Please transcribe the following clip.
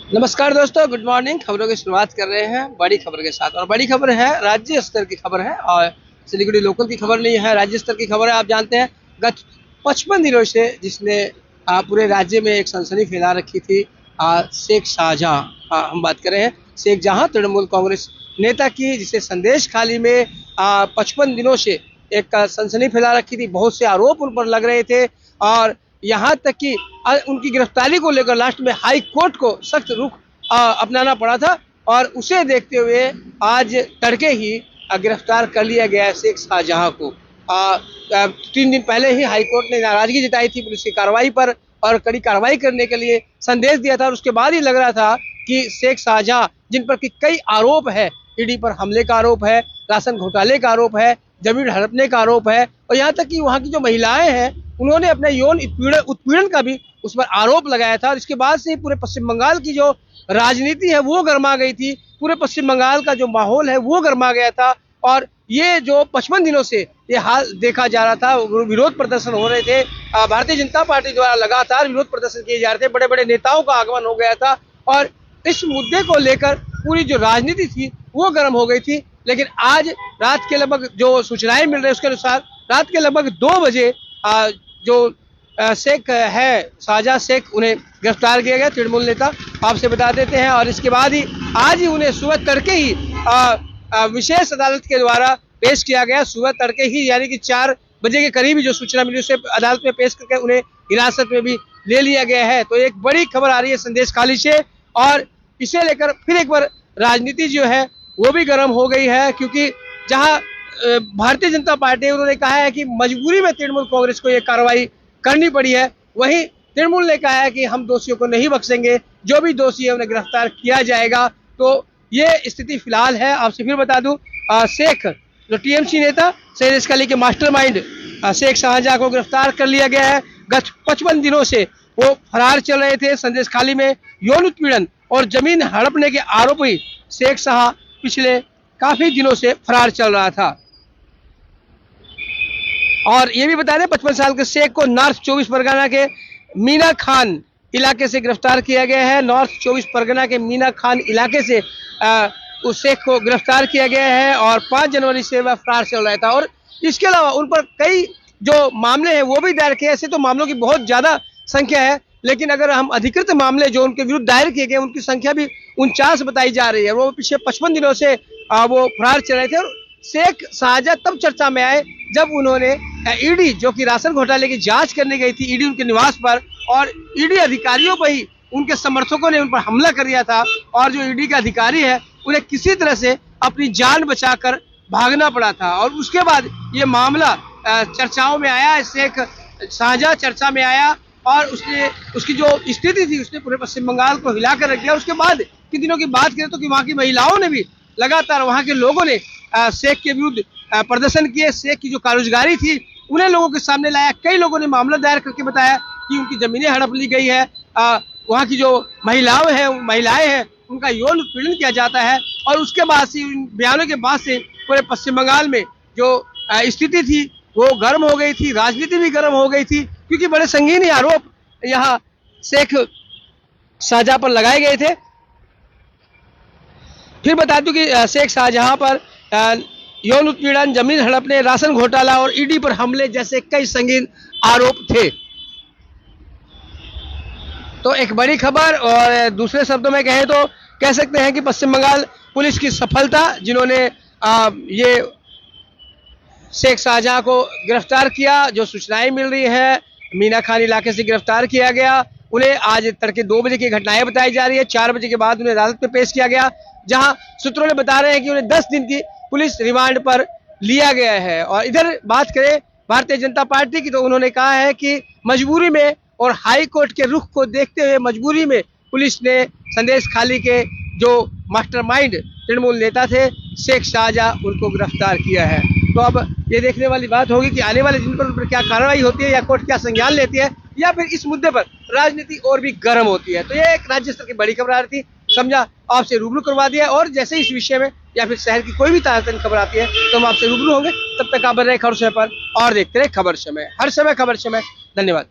नमस्कार दोस्तों, good morning. खबरों की शुरुआत कर रहे हैं बड़ी खबर के साथ। और बड़ी खबर है, राज्य स्तर की खबर है और सिलीगुड़ी लोकल की खबर नहीं है, राज्य स्तर की खबर है। आप जानते हैं गत 55 दिनों से जिसने पूरे राज्य में एक सनसनी फैला रखी थी, शेख शाहजहां, हम बात कर रहे हैं शेख जहां तृणमूल कांग्रेस नेता की, जिसे संदेश खाली में 55 दिनों से एक सनसनी फैला रखी थी। बहुत से आरोप उन पर लग रहे थे और यहाँ तक कि उनकी गिरफ्तारी को लेकर लास्ट में हाई कोर्ट को सख्त रुख अपनाना पड़ा था। और उसे देखते हुए आज तड़के ही गिरफ्तार कर लिया गया है शेख शाहजहां को। 3 दिन पहले ही हाई कोर्ट ने नाराजगी जताई थी पुलिस की कार्रवाई पर और कड़ी कार्रवाई करने के लिए संदेश दिया था। और उसके बाद ही लग रहा था कि शेख शाहजहां, जिन पर कई आरोप है, ईडी पर हमले का आरोप है, राशन घोटाले का आरोप है, जमीन हड़पने का आरोप है और यहाँ तक कि वहाँ की जो महिलाएं हैं उन्होंने अपने यौन उत्पीड़न का भी उस पर आरोप लगाया था। और इसके बाद से ही पूरे पश्चिम बंगाल की जो राजनीति है वो गर्मा गई थी, पूरे पश्चिम बंगाल का जो माहौल है वो गर्मा गया था। और ये जो 55 दिनों से ये हाल देखा जा रहा था, विरोध प्रदर्शन हो रहे थे, भारतीय जनता पार्टी द्वारा लगातार विरोध प्रदर्शन किए जा रहे थे, बड़े बड़े नेताओं का आगमन हो गया था और इस मुद्दे को लेकर पूरी जो राजनीति थी वो गर्म हो गई थी। लेकिन आज रात के लगभग जो सूचनाएं मिल रही है उसके अनुसार रात के लगभग 2 बजे जो शेख है शाहजहां शेख, उन्हें गिरफ्तार किया गया, तृणमूल नेता, आपसे बता देते हैं। और इसके बाद ही आज ही उन्हें सुबह तड़के ही विशेष अदालत के द्वारा पेश किया गया। सुबह तड़के ही यानी कि 4 बजे के करीब जो सूचना मिली उसे अदालत में पेश करके उन्हें हिरासत में भी ले लिया गया है। तो एक बड़ी खबर आ रही है संदेश खाली से और इसे लेकर फिर एक बार राजनीति जो है वो भी गर्म हो गई है, क्योंकि जहां भारतीय जनता पार्टी उन्होंने कहा है कि मजबूरी में तृणमूल कांग्रेस को ये कार्रवाई करनी पड़ी है, वहीं तृणमूल ने कहा है कि हम दोषियों को नहीं बख्शेंगे, जो भी दोषी है उन्हें गिरफ्तार किया जाएगा। तो ये स्थिति फिलहाल है। आपसे फिर बता दूं, शेख जो टीएमसी नेता संदेश खाली के मास्टरमाइंड शेख शाहजहां को गिरफ्तार कर लिया गया है। गत 55 दिनों से वो फरार चल रहे थे। संदेश खाली में यौन उत्पीड़न और जमीन हड़पने के आरोपी शेख शाह पिछले काफी दिनों से फरार चल रहा था। और ये भी बता दें 55 साल के शेख को नॉर्थ 24 परगना के मीना खान इलाके से गिरफ्तार किया गया है। नॉर्थ 24 परगना के मीना खान इलाके से उस शेख को गिरफ्तार किया गया है और 5 जनवरी से वह फरार चल रहा था। और इसके अलावा उन पर कई जो मामले हैं वो भी दायर किए। ऐसे तो मामलों की बहुत ज्यादा संख्या है, लेकिन अगर हम अधिकृत मामले जो उनके विरुद्ध दायर किए गए उनकी संख्या भी 49 बताई जा रही है। वो पिछले 55 दिनों से वो फरार चल रहे थे। और शेख शाहजहां तब चर्चा में आए जब उन्होंने ईडी, जो कि राशन घोटाले की जांच करने गई थी ईडी उनके निवास पर, और ईडी अधिकारियों पर ही उनके समर्थकों ने उन पर हमला कर दिया था। और जो ईडी का अधिकारी है उन्हें किसी तरह से अपनी जान बचाकर भागना पड़ा था। और उसके बाद ये मामला चर्चाओं में आया, शेख शाहजहां चर्चा में आया और उसकी जो स्थिति थी उसने पूरे पश्चिम बंगाल को हिलाकर रख दिया। उसके बाद के दिनों की बात करें तो कि वहाँ की महिलाओं ने भी लगातार, वहाँ के लोगों ने शेख के विरुद्ध प्रदर्शन किए। शेख की जो कारोजगारी थी उन्हें लोगों के सामने लाया। कई लोगों ने मामला दायर करके बताया कि उनकी जमीनें हड़प ली गई है, वहाँ की जो महिलाएं हैं उनका यौन उत्पीड़न किया जाता है। और उसके बाद से, बयानों के बाद से पूरे पश्चिम बंगाल में जो स्थिति थी वो गर्म हो गई थी, राजनीति भी गर्म हो गई थी, क्योंकि बड़े संगीन आरोप यहाँ शेख शाहजहां पर लगाए गए थे। फिर बता दूं कि शेख शाहजहां पर यौन उत्पीड़न, जमीन हड़पने, राशन घोटाला और ईडी पर हमले जैसे कई संगीन आरोप थे। तो एक बड़ी खबर, और दूसरे शब्दों में कहें तो कह सकते हैं कि पश्चिम बंगाल पुलिस की सफलता, जिन्होंने ये शेख शाहजहां को गिरफ्तार किया। जो सूचनाएं मिल रही है, मीना खान इलाके से गिरफ्तार किया गया। उन्हें आज तड़के 2 बजे की घटनाएं बताई जा रही है। 4 बजे के बाद उन्हें अदालत में पेश किया गया, जहां सूत्रों ने बता रहे हैं कि उन्हें 10 दिन की पुलिस रिमांड पर लिया गया है। और इधर बात करें भारतीय जनता पार्टी की, तो उन्होंने कहा है कि मजबूरी में और हाई कोर्ट के रुख को देखते हुए मजबूरी में पुलिस ने संदेश खाली के जो मास्टरमाइंड तृणमूल नेता थे शेख शाहजहां, उनको गिरफ्तार किया है। तो अब ये देखने वाली बात होगी कि आने वाले दिन पर उन पर क्या कार्रवाई होती है या कोर्ट क्या संज्ञान लेती है, या फिर इस मुद्दे पर राजनीति और भी गर्म होती है। तो ये एक राज्य स्तर की बड़ी खबर आ रही थी, समझा आपसे रूबरू करवा दिया। और जैसे इस विषय में या फिर शहर की कोई भी ताज़ा खबर आती है तो हम आपसे रूबरू होंगे। तब तक आप बने रहे खबर समय पर और देखते रहे खबर समय, हर समय खबर समय। धन्यवाद।